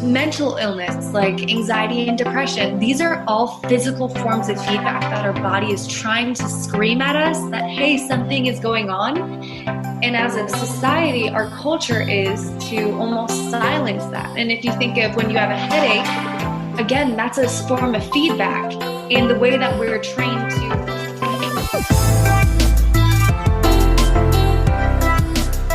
Mental illness like anxiety and depression, these are all physical forms of feedback that our body is trying to scream at us that, hey, something is going on. And as a society, our culture is to almost silence that. And if you think of when you have a headache, again, that's a form of feedback in the way that we're trained to.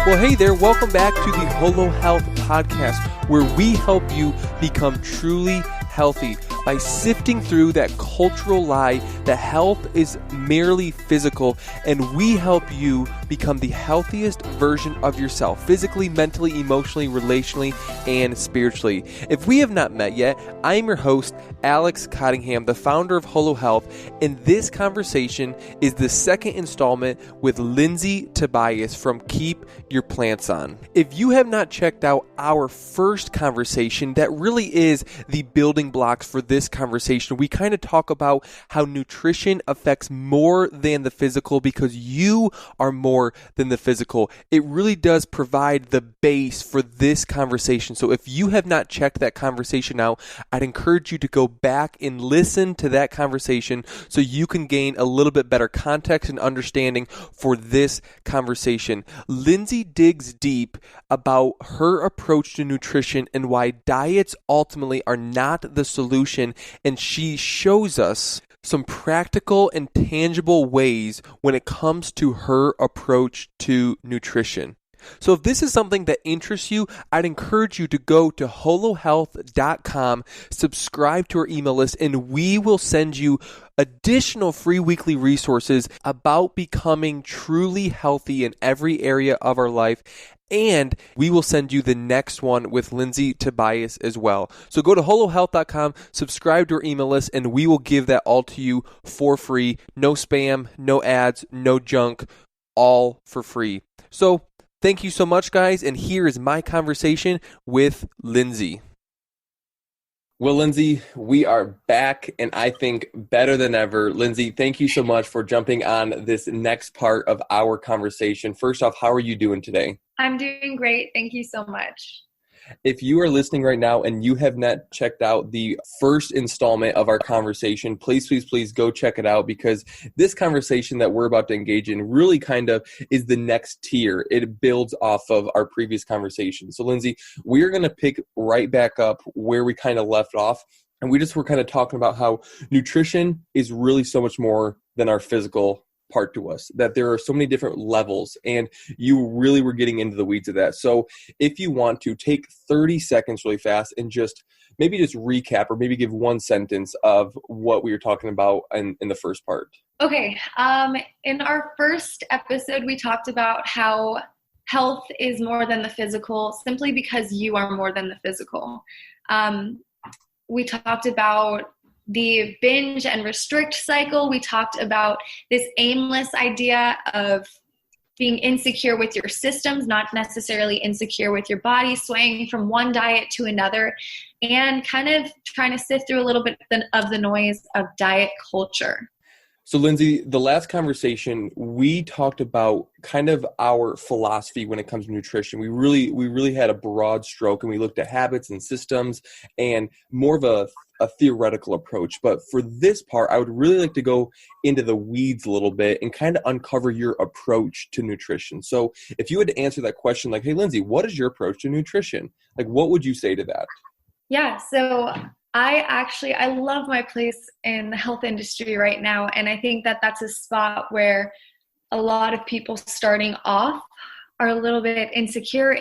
Well, hey there, welcome back to the Holo Hlth Podcast, where we help you become truly healthy by sifting through that cultural lie that health is merely physical, and we help you become the healthiest version of yourself, physically, mentally, emotionally, relationally, and spiritually. If we have not met yet, I am your host, Alex Cottingham, the founder of Holo Hlth, and this conversation is the second installment with Lindsay Tobias from Keep Your Plants On. If you have not checked out our first conversation, that really is the building blocks for this conversation. We kind of talk about how nutrition affects more than the physical because you are more than the physical. It really does provide the base for this conversation. So if you have not checked that conversation out, I'd encourage you to go back and listen to that conversation so you can gain a little bit better context and understanding for this conversation. Lindsay digs deep about her approach to nutrition and why diets ultimately are not the solution, and she shows us some practical and tangible ways when it comes to her approach to nutrition. So if this is something that interests you, I'd encourage you to go to holohlth.com, subscribe to our email list, and we will send you additional free weekly resources about becoming truly healthy in every area of our life. And we will send you the next one with Lindsay Tobias as well. So go to holohlth.com, subscribe to our email list, and we will give that all to you for free. No spam, no ads, no junk, all for free. So thank you so much, guys. And here is my conversation with Lindsay. Well, Lindsay, we are back, and I think better than ever. Lindsay, thank you so much for jumping on this next part of our conversation. First off, how are you doing today? I'm doing great. Thank you so much. If you are listening right now and you have not checked out the first installment of our conversation, please go check it out, because this conversation that we're about to engage in really kind of is the next tier. It builds off of our previous conversation. So Lindsay, we're going to pick right back up where we kind of left off. And we just were kind of talking about how nutrition is really so much more than our physical part to us, that there are so many different levels, and you really were getting into the weeds of that. So if you want to take 30 seconds really fast and just recap or maybe give one sentence of what we were talking about in the first part. Okay. In our first episode, we talked about how health is more than the physical, simply because you are more than the physical. We talked about the binge and restrict cycle. We talked about this aimless idea of being insecure with your systems, not necessarily insecure with your body, swaying from one diet to another, and kind of trying to sift through a little bit of the noise of diet culture. So Lindsay, the last conversation, we talked about kind of our philosophy when it comes to nutrition. We really had a broad stroke, and we looked at habits and systems and more of a theoretical approach. But for this part, I would really like to go into the weeds a little bit and kind of uncover your approach to nutrition. So if you had to answer that question, like, hey, Lindsay, what is your approach to nutrition? Like, what would you say to that? Yeah, so I love my place in the health industry right now. And I think that that's a spot where a lot of people starting off are a little bit insecure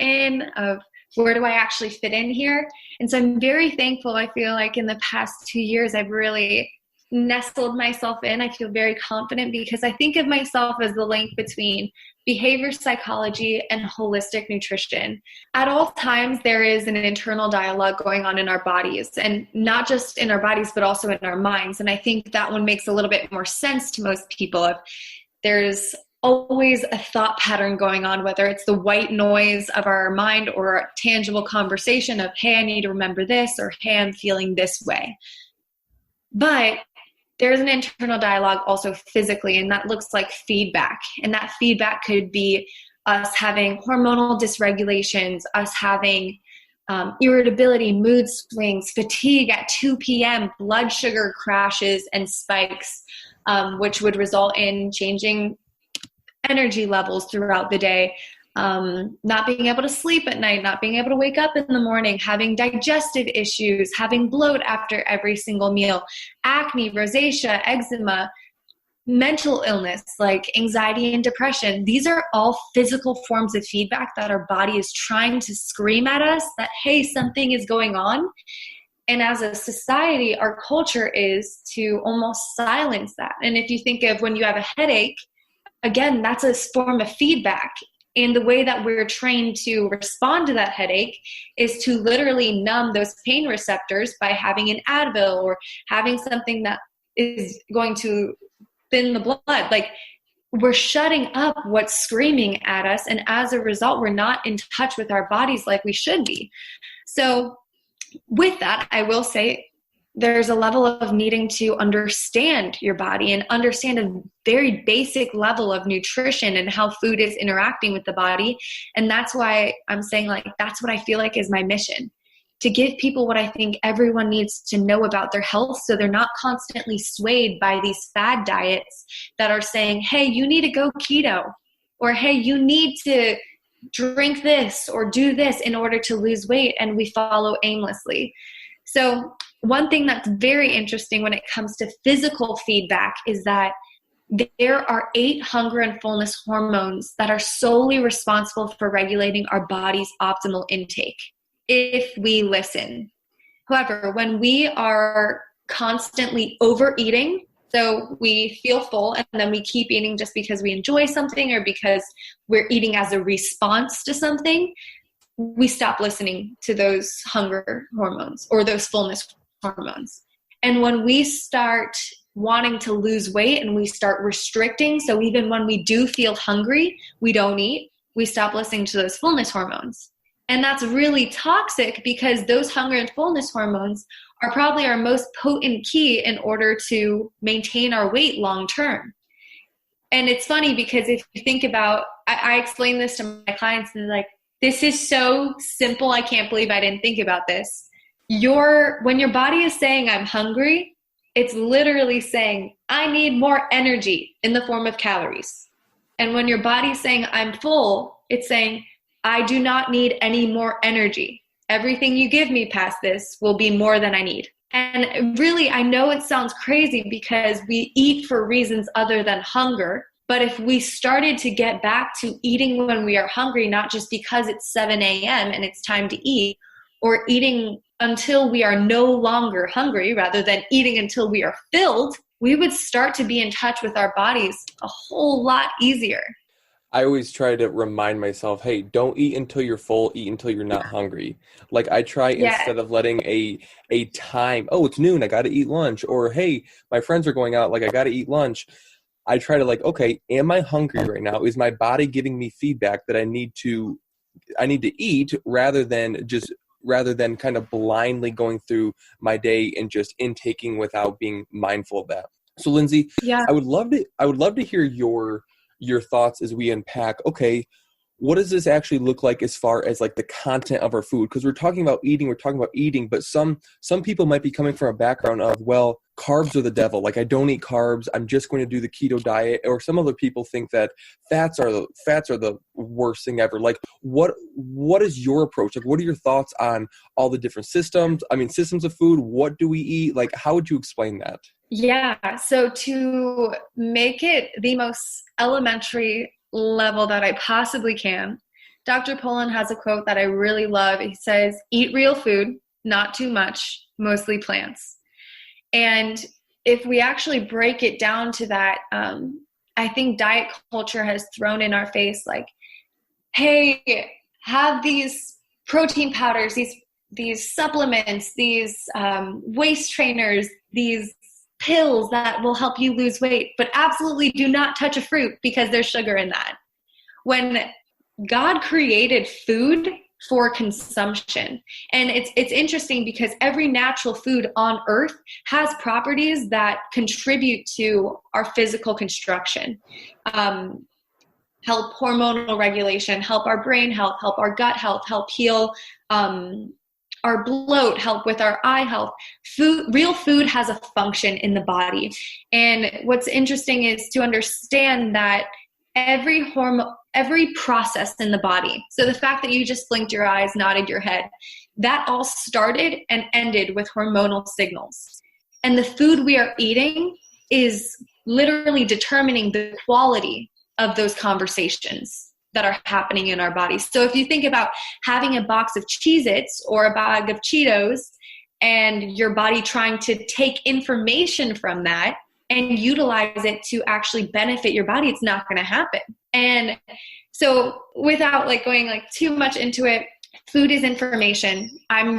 of where do I actually fit in here? And so I'm very thankful. I feel like in the past 2 years, I've really nestled myself in. I feel very confident because I think of myself as the link between behavior psychology and holistic nutrition. At all times, there is an internal dialogue going on in our bodies, and not just in our bodies, but also in our minds. And I think that one makes a little bit more sense to most people. If there's always a thought pattern going on, whether it's the white noise of our mind or a tangible conversation of, hey, I need to remember this, or hey, I'm feeling this way. But there's an internal dialogue also physically, and that looks like feedback. And that feedback could be us having hormonal dysregulations, us having irritability, mood swings, fatigue at 2 p.m., blood sugar crashes and spikes, which would result in changing energy levels throughout the day, not being able to sleep at night, not being able to wake up in the morning, having digestive issues, having bloat after every single meal, acne, rosacea, eczema, mental illness like anxiety and depression. These are all physical forms of feedback that our body is trying to scream at us that, hey, something is going on. And as a society, our culture is to almost silence that. And if you think of when you have a headache, again, that's a form of feedback. And the way that we're trained to respond to that headache is to literally numb those pain receptors by having an Advil or having something that is going to thin the blood. Like, we're shutting up what's screaming at us. And as a result, we're not in touch with our bodies like we should be. So with that, I will say there's a level of needing to understand your body and understand a very basic level of nutrition and how food is interacting with the body. And that's why I'm saying, like, that's what I feel like is my mission, to give people what I think everyone needs to know about their health, so they're not constantly swayed by these fad diets that are saying, hey, you need to go keto, or hey, you need to drink this or do this in order to lose weight, and we follow aimlessly. So one thing that's very interesting when it comes to physical feedback is that there are 8 hunger and fullness hormones that are solely responsible for regulating our body's optimal intake, if we listen. However, when we are constantly overeating, so we feel full and then we keep eating just because we enjoy something or because we're eating as a response to something, we stop listening to those hunger hormones or those fullness hormones. And when we start wanting to lose weight and we start restricting, so even when we do feel hungry, we don't eat, we stop listening to those fullness hormones. And that's really toxic because those hunger and fullness hormones are probably our most potent key in order to maintain our weight long term. And it's funny because if you think about, I explain this to my clients and they're like, this is so simple, I can't believe I didn't think about this. When your body is saying I'm hungry, it's literally saying I need more energy in the form of calories. And when your body's saying I'm full, it's saying I do not need any more energy. Everything you give me past this will be more than I need. And really, I know it sounds crazy because we eat for reasons other than hunger. But if we started to get back to eating when we are hungry, not just because it's 7 a.m. and it's time to eat, or eating until we are no longer hungry rather than eating until we are filled, we would start to be in touch with our bodies a whole lot easier. I always try to remind myself, hey, don't eat until you're full, eat until you're not hungry. Like I try instead of letting a time, oh, it's noon, I got to eat lunch. Or, hey, my friends are going out, like I got to eat lunch. I try to like, okay, am I hungry right now? Is my body giving me feedback that I need to eat rather than kind of blindly going through my day and just intaking without being mindful of that. So Lindsay, I would love to hear your thoughts as we unpack, okay, what does this actually look like as far as like the content of our food? Because we're talking about eating, but some people might be coming from a background of, well, carbs are the devil. Like I don't eat carbs. I'm just going to do the keto diet. Or some other people think that fats are the worst thing ever. Like what is your approach? Like what are your thoughts on all the different systems of food? What do we eat? Like how would you explain that? Yeah. So to make it the most elementary level that I possibly can, Dr. Pollan has a quote that I really love. He says, eat real food, not too much, mostly plants. And if we actually break it down to that, I think diet culture has thrown in our face like, hey, have these protein powders, these supplements, these waist trainers, these pills that will help you lose weight, but absolutely do not touch a fruit because there's sugar in that. When God created food for consumption, and it's interesting because every natural food on earth has properties that contribute to our physical construction, help hormonal regulation, help our brain health, help our gut health, help heal our bloat, help with our eye health. Real food has a function in the body. And what's interesting is to understand that every process in the body, so the fact that you just blinked your eyes, nodded your head, that all started and ended with hormonal signals. And the food we are eating is literally determining the quality of those conversations that are happening in our bodies. So if you think about having a box of Cheez-Its or a bag of Cheetos and your body trying to take information from that and utilize it to actually benefit your body, it's not going to happen. And so without going too much into it, food is information. I'm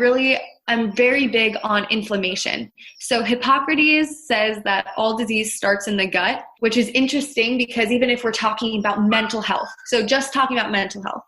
very big on inflammation. So Hippocrates says that all disease starts in the gut, which is interesting because even if we're talking about mental health, so just talking about mental health,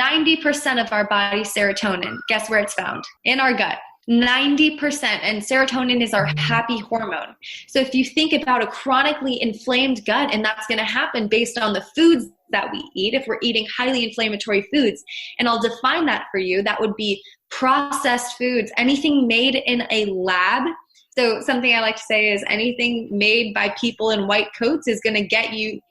90% of our body's serotonin, guess where it's found? In our gut. 90%, and serotonin is our happy hormone. So if you think about a chronically inflamed gut, and that's going to happen based on the foods that we eat, if we're eating highly inflammatory foods, and I'll define that for you, that would be processed foods, anything made in a lab. So something I like to say is anything made by people in white coats is going to get you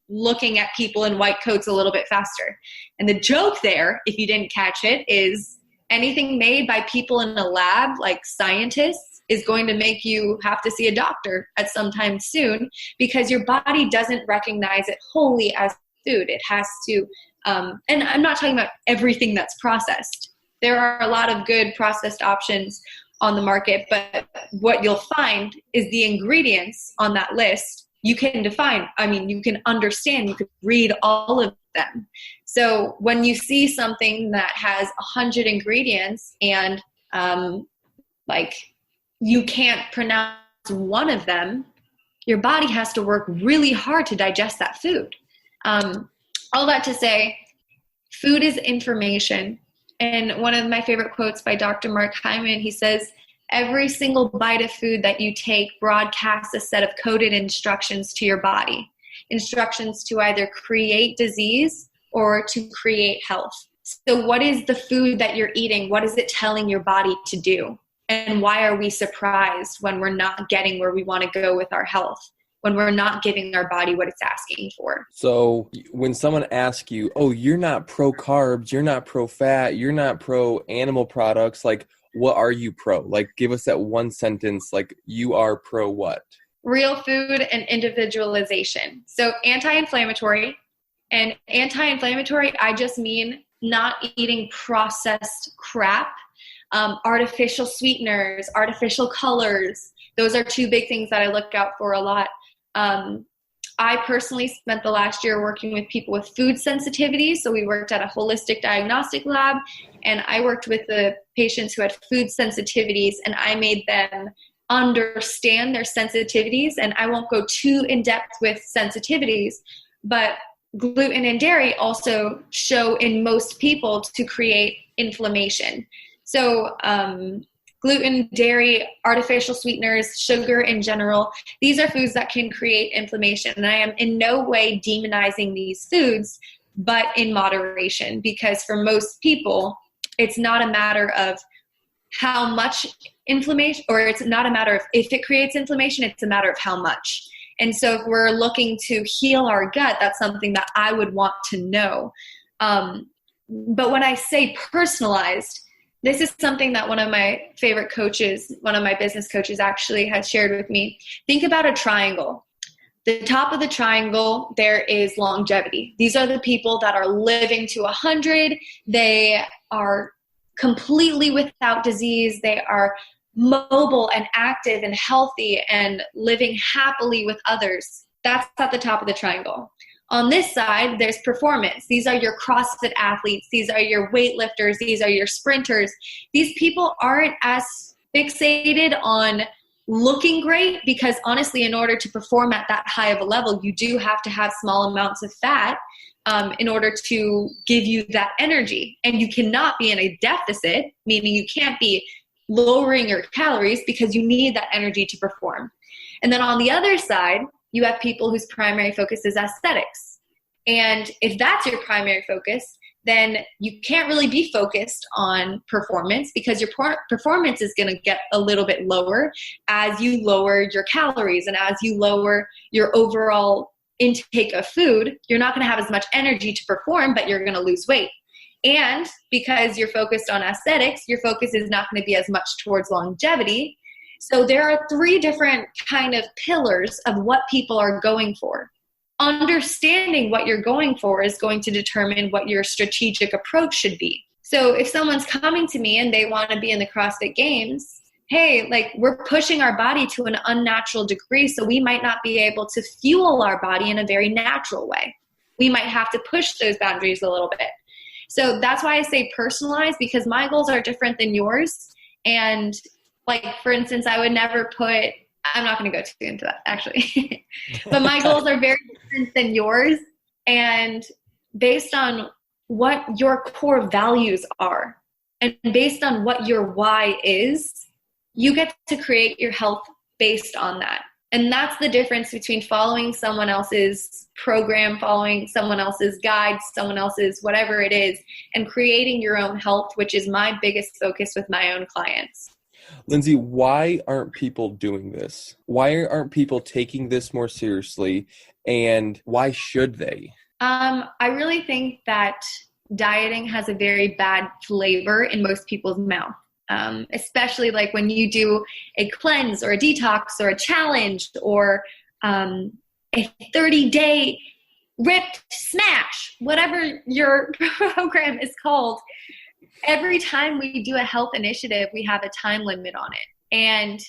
looking at people in white coats a little bit faster. And the joke there, if you didn't catch it, is anything made by people in a lab, like scientists, is going to make you have to see a doctor at some time soon because your body doesn't recognize it wholly as food. It has to, and I'm not talking about everything that's processed. There are a lot of good processed options on the market, but what you'll find is the ingredients on that list you can define. You can understand, you can read all of them. So when you see something that has 100 ingredients and you can't pronounce one of them, your body has to work really hard to digest that food. All that to say, food is information. And one of my favorite quotes by Dr. Mark Hyman, he says, every single bite of food that you take broadcasts a set of coded instructions to your body, instructions to either create disease or to create health. So what is the food that you're eating? What is it telling your body to do? And why are we surprised when we're not getting where we want to go with our health, when we're not giving our body what it's asking for? So when someone asks you, oh, you're not pro carbs, you're not pro fat, you're not pro animal products, what are you pro? Give us that one sentence, you are pro what? Real food and individualization. So anti-inflammatory. And anti-inflammatory, I just mean not eating processed crap, artificial sweeteners, artificial colors. Those are two big things that I look out for a lot. I personally spent the last year working with people with food sensitivities. So we worked at a holistic diagnostic lab, and I worked with the patients who had food sensitivities, and I made them understand their sensitivities. And I won't go too in depth with sensitivities, but gluten and dairy also show in most people to create inflammation. So gluten, dairy, artificial sweeteners, sugar in general, these are foods that can create inflammation. And I am in no way demonizing these foods, but in moderation, because for most people, it's not a matter of how much inflammation, or it's not a matter of if it creates inflammation, it's a matter of how much. And so if we're looking to heal our gut, that's something that I would want to know. But when I say personalized, this is something that one of my favorite coaches, one of my business coaches actually had shared with me. Think about a triangle. The top of the triangle, there is longevity. These are the people that are living to 100. They are completely without disease. They are mobile and active and healthy and living happily with others. That's at the top of the triangle. On this side, there's performance. These are your CrossFit athletes. These are your weightlifters. These are your sprinters. These people aren't as fixated on looking great because honestly, in order to perform at that high of a level, you do have to have small amounts of fat in order to give you that energy. And you cannot be in a deficit, meaning you can't be lowering your calories because you need that energy to perform. And then on the other side, you have people whose primary focus is aesthetics. And if that's your primary focus, then you can't really be focused on performance, because your performance is going to get a little bit lower as you lower your calories and as you lower your overall intake of food. You're not going to have as much energy to perform, but you're going to lose weight. And because you're focused on aesthetics, your focus is not going to be as much towards longevity. So there are 3 different kind of pillars of what people are going for. Understanding what you're going for is going to determine what your strategic approach should be. So if someone's coming to me and they want to be in the CrossFit Games, hey, like, we're pushing our body to an unnatural degree, so we might not be able to fuel our body in a very natural way. We might have to push those boundaries a little bit. So that's why I say personalized, because my goals are different than yours. And like, for instance, I would never put, I'm not going to go too into that actually, but my goals are very different than yours. And based on what your core values are and based on what your why is, you get to create your health based on that. And that's the difference between following someone else's program, following someone else's guide, someone else's whatever it is, and creating your own health, which is my biggest focus with my own clients. Lindsay, why aren't people doing this? Why aren't people taking this more seriously? And why should they? I really think that dieting has a very bad flavor in most people's mouth. Especially like when you do a cleanse or a detox or a challenge or a 30-day ripped smash, whatever your program is called. Every time we do a health initiative, we have a time limit on it. And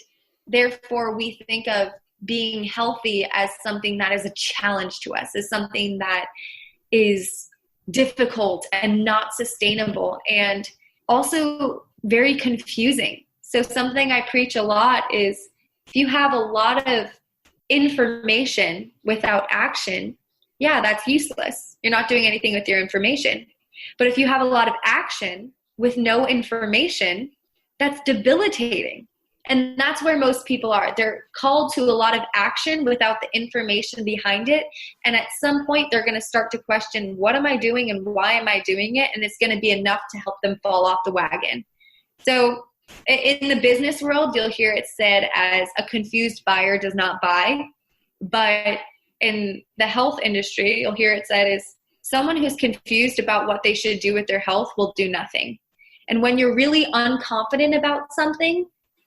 therefore, we think of being healthy as something that is a challenge to us, as something that is difficult and not sustainable, and also very confusing. So something I preach a lot is, if you have a lot of information without action, yeah, that's useless. You're not doing anything with your information. But if you have a lot of action with no information, that's debilitating. And that's where most people are. They're called to a lot of action without the information behind it. And at some point, they're going to start to question, what am I doing and why am I doing it? And it's going to be enough to help them fall off the wagon. So in the business world, you'll hear it said as a confused buyer does not buy. But in the health industry, you'll hear it said as someone who's confused about what they should do with their health will do nothing. And when you're really unconfident about something,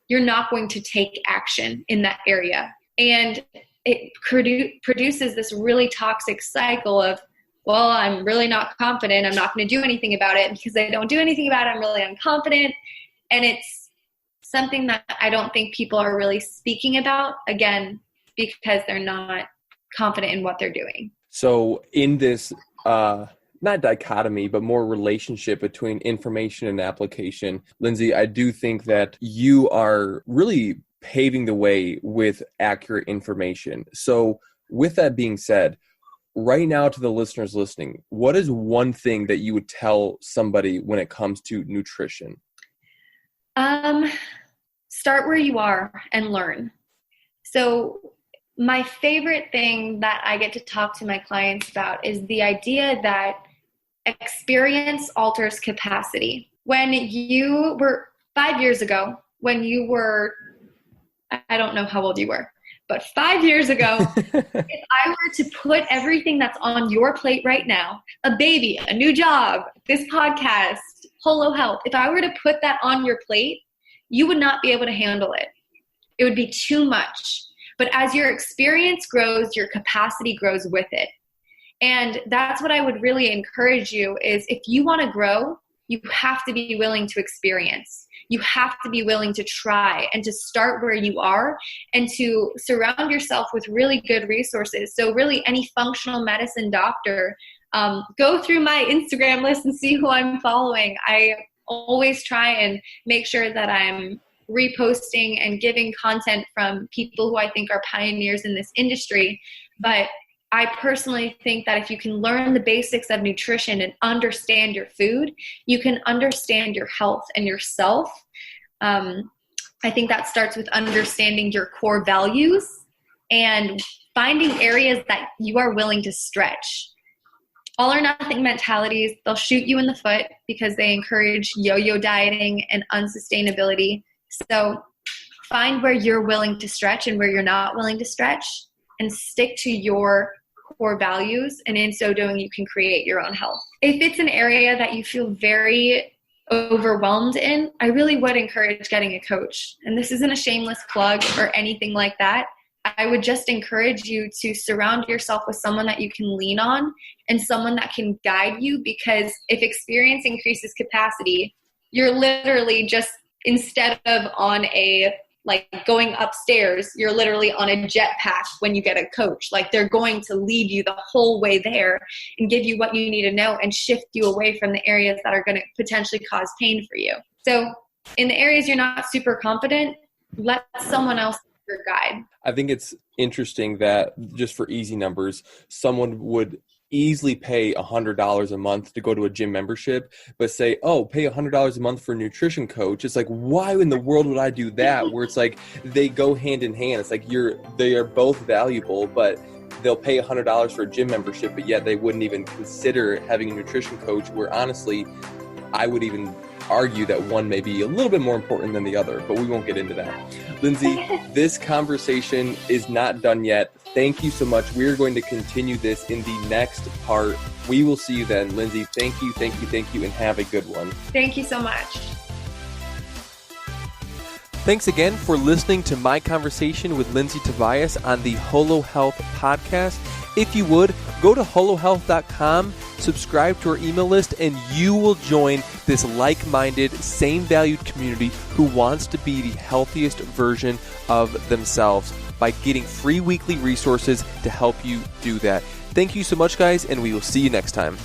you're not going to take action in that area. And it produces this really toxic cycle of, well, I'm really not confident. I'm not going to do anything about it. Because I don't do anything about it, I'm really unconfident. And it's something that I don't think people are really speaking about, again, because they're not confident in what they're doing. So in this, not dichotomy, but more relationship between information and application, Lindsay, I do think that you are really paving the way with accurate information. So with that being said, right now to the listeners listening, what is one thing that you would tell somebody when it comes to nutrition? Start where you are and learn. So my favorite thing that I get to talk to my clients about is the idea that experience alters capacity. When you were 5 years ago, when you were, I don't know how old you were, but 5 years ago, if I were to put everything that's on your plate right now, a baby, a new job, this podcast, Holo Hlth, if I were to put that on your plate, you would not be able to handle it. It would be too much. But as your experience grows, your capacity grows with it. And that's what I would really encourage you is, if you want to grow, you have to be willing to experience. You have to be willing to try and to start where you are and to surround yourself with really good resources. So really any functional medicine doctor, go through my Instagram list and see who I'm following. I always try and make sure that I'm reposting and giving content from people who I think are pioneers in this industry. But I personally think that if you can learn the basics of nutrition and understand your food, you can understand your health and yourself. I think that starts with understanding your core values and finding areas that you are willing to stretch. all or nothing mentalities. They'll shoot you in the foot because they encourage yo-yo dieting and unsustainability. So find where you're willing to stretch and where you're not willing to stretch, and stick to your core values. And in so doing, you can create your own health. If it's an area that you feel very overwhelmed in, I really would encourage getting a coach. And this isn't a shameless plug or anything like that. I would just encourage you to surround yourself with someone that you can lean on and someone that can guide you, because if experience increases capacity, you're literally just, instead of on a going upstairs, you're literally on a jetpack when you get a coach. They're going to lead you the whole way there and give you what you need to know and shift you away from the areas that are going to potentially cause pain for you. So in the areas you're not super confident, let someone else be your guide. I think it's interesting that, just for easy numbers, someone would easily pay $100 a month to go to a gym membership, but say, oh, pay $100 a month for a nutrition coach. It's why in the world would I do that? Where it's they go hand in hand. It's they are both valuable, but they'll pay $100 for a gym membership, but yet they wouldn't even consider having a nutrition coach, where honestly, I would even argue that one may be a little bit more important than the other, but we won't get into that. Lindsay, this conversation is not done yet. Thank you so much. We're going to continue this in the next part. We will see you then. Lindsay, thank you, and have a good one. Thank you so much. Thanks again for listening to my conversation with Lindsay Tobias on the Holo Hlth Podcast. If you would, go to holohealth.com, subscribe to our email list, and you will join this like-minded, same-valued community who wants to be the healthiest version of themselves by getting free weekly resources to help you do that. Thank you so much, guys, and we will see you next time.